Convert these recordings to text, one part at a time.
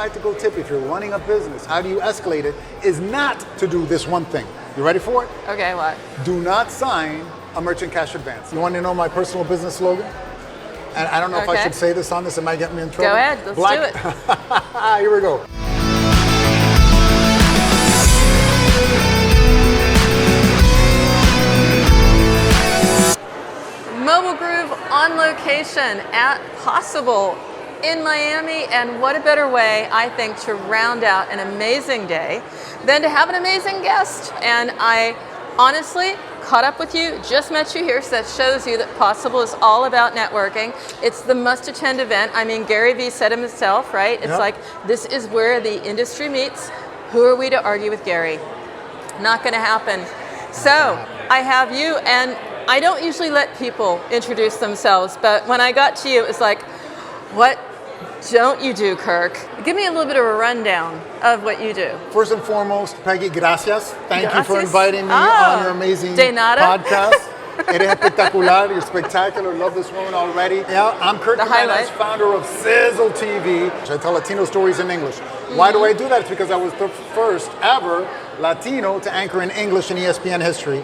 practical tip if you're running a business, how do you escalate it, is not to do this one thing. You ready for it? Okay, what? Do not sign a merchant cash advance. You want to know my personal business slogan? And I don't know if I should say this on this. It might get me in trouble. Go ahead. Let's do it. Here we go. Mobile Groove on location at Possible in Miami, and what a better way, I think, to round out an amazing day than to have an amazing guest. And I honestly caught up with you, just met you here, so that shows you that Possible is all about networking. It's the must-attend event. I mean, Gary Vee said himself, right? It's like, this is where the industry meets. Who are we to argue with Gary? Not gonna happen. So, I have you, and I don't usually let people introduce themselves, but when I got to you, it was like, what don't you do, Kirk? Give me a little bit of a rundown of what you do. First and foremost, Peggy, gracias. Thank you for inviting me on your amazing podcast. Eres espectacular, you're spectacular, love this woman already. Yeah, I'm Kirk Gimenez, founder of Sizzle TV. I tell Latino stories in English. Why do I do that? It's because I was the first ever Latino to anchor in English in ESPN history.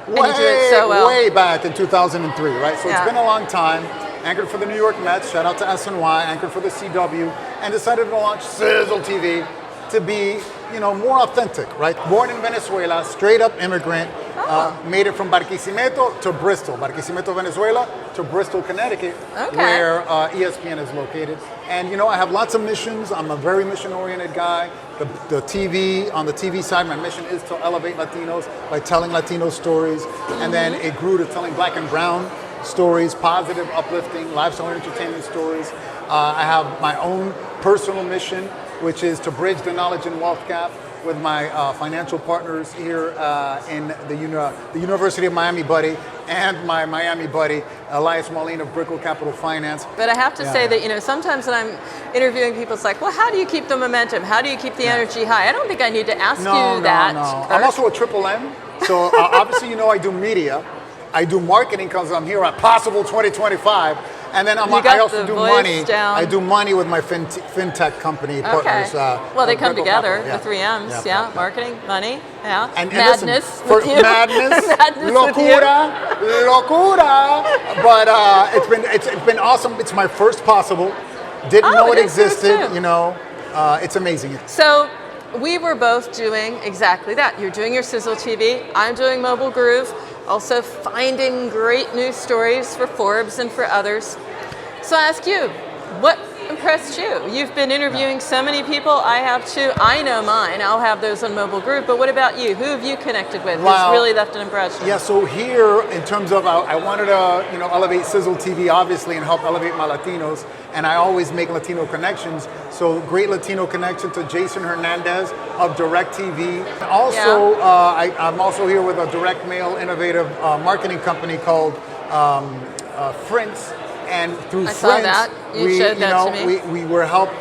And you do it so well. Way back in 2003, right? So it's been a long time. Anchored for the New York Mets, shout out to SNY, anchored for the CW, and decided to launch Sizzle TV to be, more authentic, right? Born in Venezuela, straight up immigrant, made it from Barquisimeto to Bristol. Barquisimeto, Venezuela to Bristol, Connecticut, where ESPN is located. And I have lots of missions. I'm a very mission-oriented guy. The TV, on the TV side, my mission is to elevate Latinos by telling Latino stories. And then it grew to telling Black and Brown stories, positive, uplifting, lifestyle entertainment stories. I have my own personal mission, which is to bridge the knowledge and wealth gap with my financial partners here in the University of Miami buddy and my Miami buddy, Elias Moline of Brickell Capital Finance. But I have to say that, sometimes when I'm interviewing people, it's like, well, how do you keep the momentum? How do you keep the energy high? I don't think I need to ask you that. No. I'm also a triple M. So obviously, I do media. I do marketing because I'm here at Possible 2025. And then I also do money. I do money with my fintech company partners. Well, they come together, the 3 M's, marketing, money, and madness. Madness, locura. But it's been awesome. It's my first Possible. Didn't know it existed. It's amazing. So we were both doing exactly that. You're doing your Sizzle TV. I'm doing Mobile Groove. Also finding great news stories for Forbes and for others. So I ask you, what impressed you? You've been interviewing so many people. I have too. I know mine. I'll have those on Mobile Group. But what about you? Who have you connected with? Who's really left an impression? Yeah. So here, in terms of, I wanted to, elevate Sizzle TV, obviously, and help elevate my Latinos. And I always make Latino connections. So great Latino connection to Jason Hernandez of DirecTV. Also, I'm also here with a direct mail innovative marketing company called Frince. And through Frince, we were helped.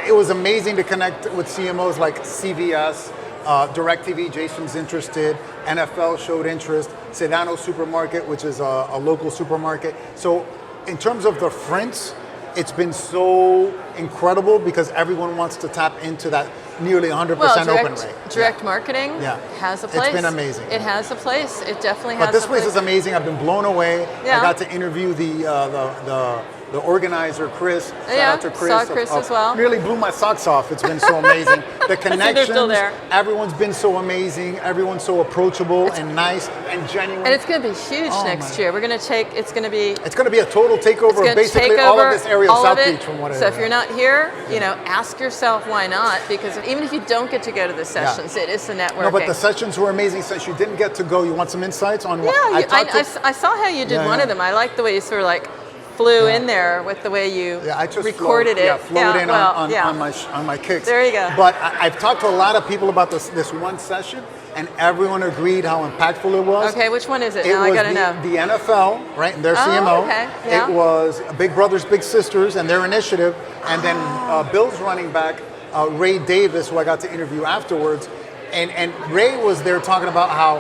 It was amazing to connect with CMOs like CVS, DirecTV, Jason's interested, NFL showed interest, Sedano Supermarket, which is a local supermarket. So in terms of the Frince, it's been so incredible because everyone wants to tap into that nearly 100% open rate. Direct marketing has a place. It's been amazing. It has a place. It definitely has a place. But this place is amazing. I've been blown away. I got to interview the organizer, Chris. Shout out to Chris. Saw Chris as well. Nearly blew my socks off. It's been so amazing. The connections, still there. Everyone's been so amazing. Everyone's so approachable and nice and genuine. And it's going to be huge next year. We're going to take, it's going to be a total takeover of basically all of this area of South Beach from what I So if you're not here, ask yourself why not, because even if you don't get to go to the sessions, it is the networking. No, but the sessions were amazing. Since you didn't get to go, you want some insights on what I saw how you did one of them. I like the way you sort of like flew in there with the way you recorded it. Flowed in on my kicks. There you go. But I've talked to a lot of people about this one session, and everyone agreed how impactful it was. Okay, which one is it? Now I got to know. The NFL, right, and their CMO. Okay. Yeah. It was Big Brothers Big Sisters and their initiative, and then Bill's running back, Ray Davis, who I got to interview afterwards. And Ray was there talking about how,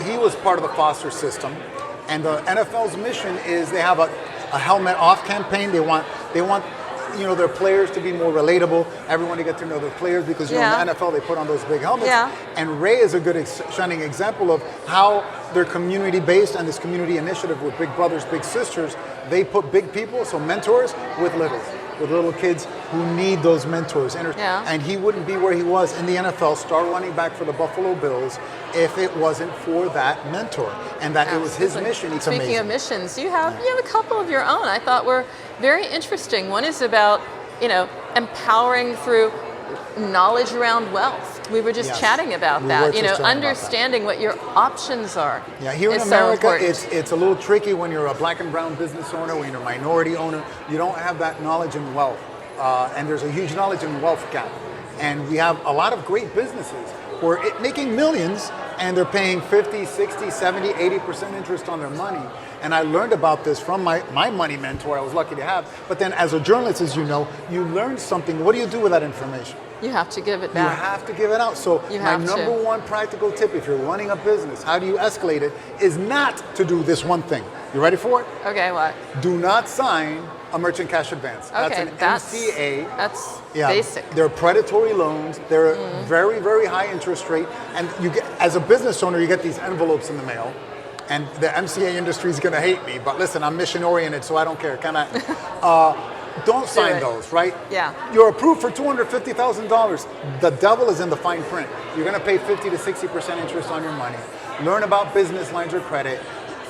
he was part of the foster system. And the NFL's mission is they have a helmet off campaign. They want their players to be more relatable. Everyone to get to know their players because in the NFL they put on those big helmets. Yeah. And Ray is a good shining example of how they're community based and this community initiative with Big Brothers, Big Sisters. They put big people, so mentors, with little kids who need those mentors. And he wouldn't be where he was in the NFL, star running back for the Buffalo Bills, if it wasn't for that mentor and that it was his mission. It's Speaking amazing. of missions, you have a couple of your own I thought were very interesting. One is about, empowering through knowledge around wealth. We were just chatting about that, understanding what your options are. Yeah, here in America, it's a little tricky when you're a black and brown business owner, when you're a minority owner. You don't have that knowledge and wealth. And there's a huge knowledge and wealth gap. And we have a lot of great businesses who are making millions and they're paying 50, 60, 70, 80% interest on their money. And I learned about this from my money mentor I was lucky to have. But then as a journalist, as you know, you learn something. What do you do with that information? You have to give it back. You have to give it out. So my number one practical tip, if you're running a business, how do you escalate it, is not to do this one thing. You ready for it? Okay, what? Do not sign a merchant cash advance. Okay, that's an MCA. That's basic. They're predatory loans. They're very, very high interest rate. And you get, as a business owner, you get these envelopes in the mail. And the MCA industry is going to hate me. But listen, I'm mission oriented, so I don't care. Can I? Don't sign those, right? Yeah. You're approved for $250,000. The devil is in the fine print. You're going to pay 50 to 60% interest on your money. Learn about business lines of credit.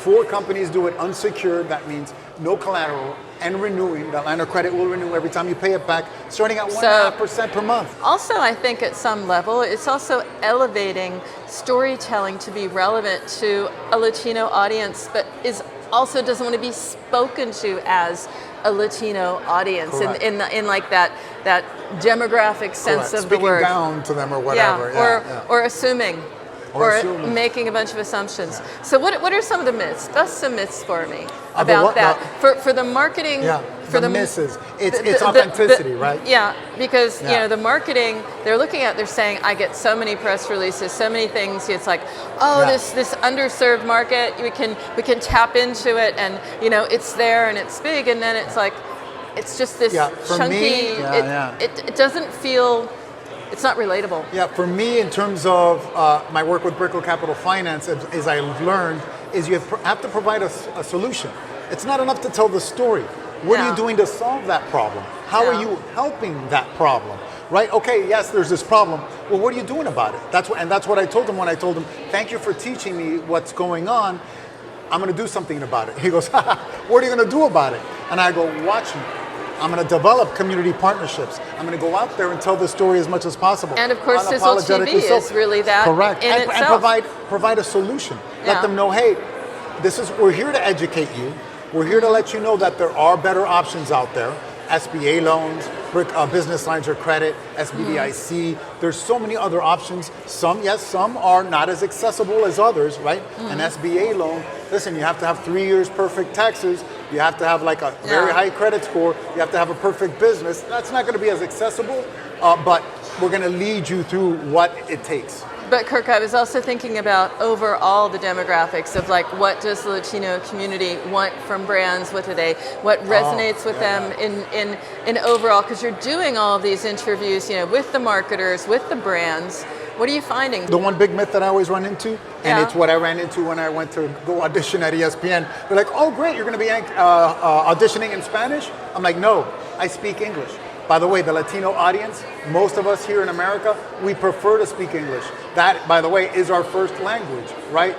4 companies do it unsecured. That means no collateral and renewing. That line of credit will renew every time you pay it back, starting at 1.5% per month. Also, I think at some level, it's also elevating storytelling to be relevant to a Latino audience, but also doesn't want to be spoken to as a Latino audience in like that demographic sense of the word. Speaking down to them or whatever. Or assuming. Or making a bunch of assumptions. Yeah. So what are some of the myths? Bust some myths for me about that. For the marketing. Yeah, for the misses. It's authenticity, right? Yeah, because the marketing, they're saying, I get so many press releases, so many things. It's like, this underserved market, we can tap into it, and it's there and it's big, and then it's like, it's just this chunky. It doesn't feel. It's not relatable. Yeah, for me, in terms of my work with Brickell Capital Finance, as I've learned, is you have to provide a solution. It's not enough to tell the story. What are you doing to solve that problem? How are you helping that problem? Right? Okay, yes, there's this problem. Well, what are you doing about it? That's what I told him when I told him, thank you for teaching me what's going on. I'm going to do something about it. He goes, what are you going to do about it? And I go, watch me. I'm going to develop community partnerships. I'm going to go out there and tell the story as much as possible. And of course, Sizzle TV is really that. Correct. And provide a solution. Let them know, hey, we're here to educate you. We're here to let you know that there are better options out there. SBA loans, business lines of credit, SBDIC. There's so many other options. Some are not as accessible as others, right? An SBA loan, listen, you have to have 3 years perfect taxes. You have to have like a very high credit score. You have to have a perfect business. That's not going to be as accessible, but we're going to lead you through what it takes. But Kirk, I was also thinking about overall the demographics of like, what does the Latino community want from brands? What resonates with them in overall? Because you're doing all of these interviews, with the marketers, with the brands. What are you finding? The one big myth that I always run into, and it's what I ran into when I went to go audition at ESPN. They're like, oh great, you're going to be auditioning in Spanish? I'm like, no, I speak English. By the way, the Latino audience, most of us here in America, we prefer to speak English. That, by the way, is our first language, right?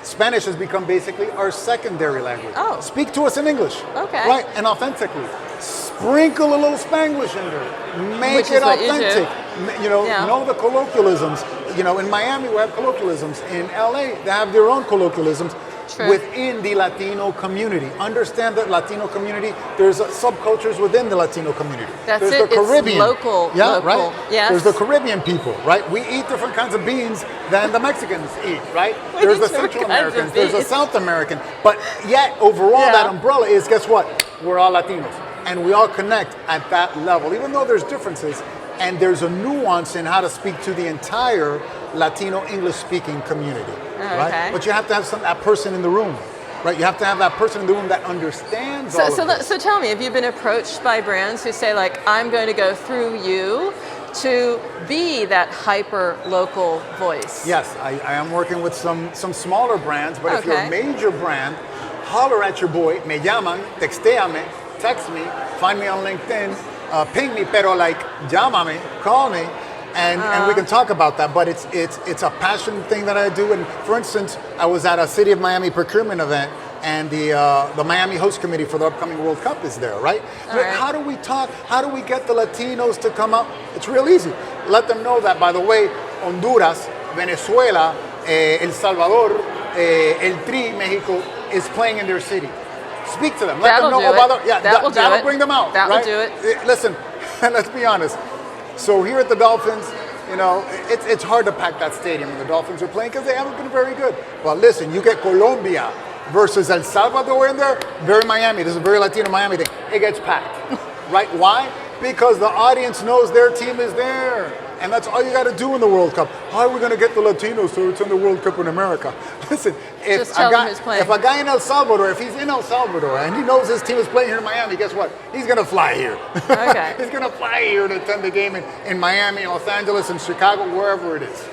Spanish has become basically our secondary language. Oh. Speak to us in English. Okay. Right, and authentically. Sprinkle a little Spanglish in there. Make it authentic. Know the colloquialisms. In Miami we have colloquialisms. In LA they have their own colloquialisms. True. Within the Latino community. Understand that Latino community, there's subcultures within the Latino community. There's the Caribbean. It's local. Right? Yes. There's the Caribbean people, right? We eat different kinds of beans than the Mexicans eat, right? There's the Central Americans, there's the South American. But yet, overall, that umbrella is, guess what? We're all Latinos. And we all connect at that level, even though there's differences. And there's a nuance in how to speak to the entire Latino English-speaking community, right? But you have to have that person in the room, right? You have to have that person in the room that understands brands. All of this. So tell me, have you been approached by brands who say like, I'm going to go through you to be that hyper local voice? Yes, I am working with some smaller brands, but if you're a Okay. major brand, holler at your boy. Me llaman, textéame, text me, find me on LinkedIn, ping me, pero like, llámame, call me, and we can talk about that. But it's a passion thing that I do. And for instance, I was at a City of Miami procurement event, and the Miami host committee for the upcoming World Cup is there, right? Right. How do we talk? How do we get the Latinos to come up? It's real easy. Let them know that, by the way, Honduras, Venezuela, El Salvador, El Tri, Mexico is playing in their city. Speak to them. Let them know about it. Yeah, that'll bring them out. That will right? do it. Listen, let's be honest. So here at the Dolphins, you know, it's hard to pack that stadium when the Dolphins are playing because they haven't been very good. But listen, you get Colombia versus El Salvador in there, very Miami. This is a very Latino Miami thing. It gets packed, right? Why? Because the audience knows their team is there. And that's all you got to do in the World Cup. How are we going to get the Latinos to attend the World Cup in America? Listen, if a guy in El Salvador, if he's in El Salvador and he knows his team is playing here in Miami, guess what? He's going to fly here. Okay. He's going to fly here to attend the game in Miami, Los Angeles, in Chicago, wherever it is.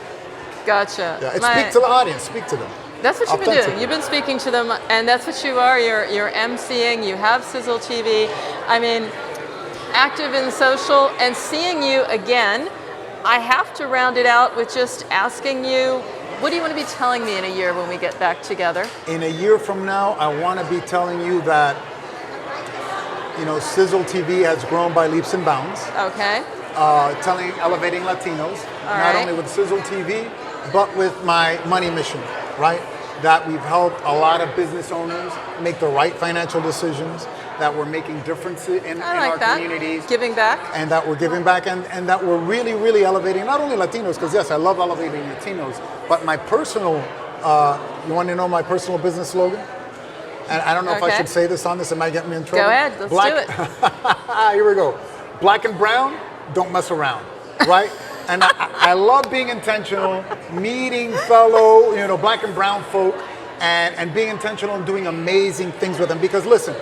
Gotcha. Yeah, speak to the audience. Speak to them. That's what you've been doing. You've been speaking to them, and that's what you are. You're emceeing. You have Sizzle TV. I mean, active in social, and seeing you again. I have to round it out with just asking you, what do you want to be telling me in a year when we get back together? In a year from now, I want to be telling you that, you know, Sizzle TV has grown by leaps and bounds. Okay. Elevating Latinos, All not right. only with Sizzle TV, but with my money mission, right? That we've helped a lot of business owners make the right financial decisions, that we're making differences in our communities. Giving back. And that we're giving back, and that we're really, really elevating not only Latinos, because yes, I love elevating Latinos, but my personal, you want to know my personal business slogan? And I don't know if I should say this on this, it might get me in trouble. Go ahead, let's do it. Here we go. Black and brown, don't mess around, right? And I love being intentional, meeting fellow, you know, black and brown folk, and being intentional and doing amazing things with them. Because listen,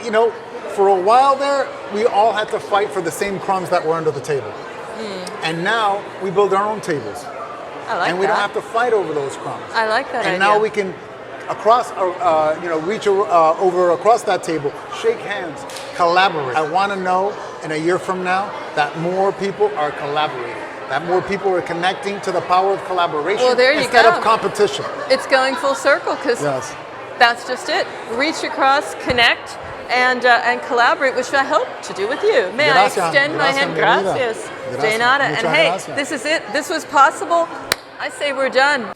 you know, for a while there, we all had to fight for the same crumbs that were under the table. And now we build our own tables. I like and we don't have to fight over those crumbs. I like that And idea. now we can, reach over across that table, shake hands, collaborate. I want to know in a year from now that more people are collaborating, that more people are connecting to the power of collaboration instead of competition. It's going full circle because that's just it. Reach across, connect, and collaborate, which I hope to do with you. May I extend my hand? Gracias. De nada. And hey, this is it. This was possible. I say we're done.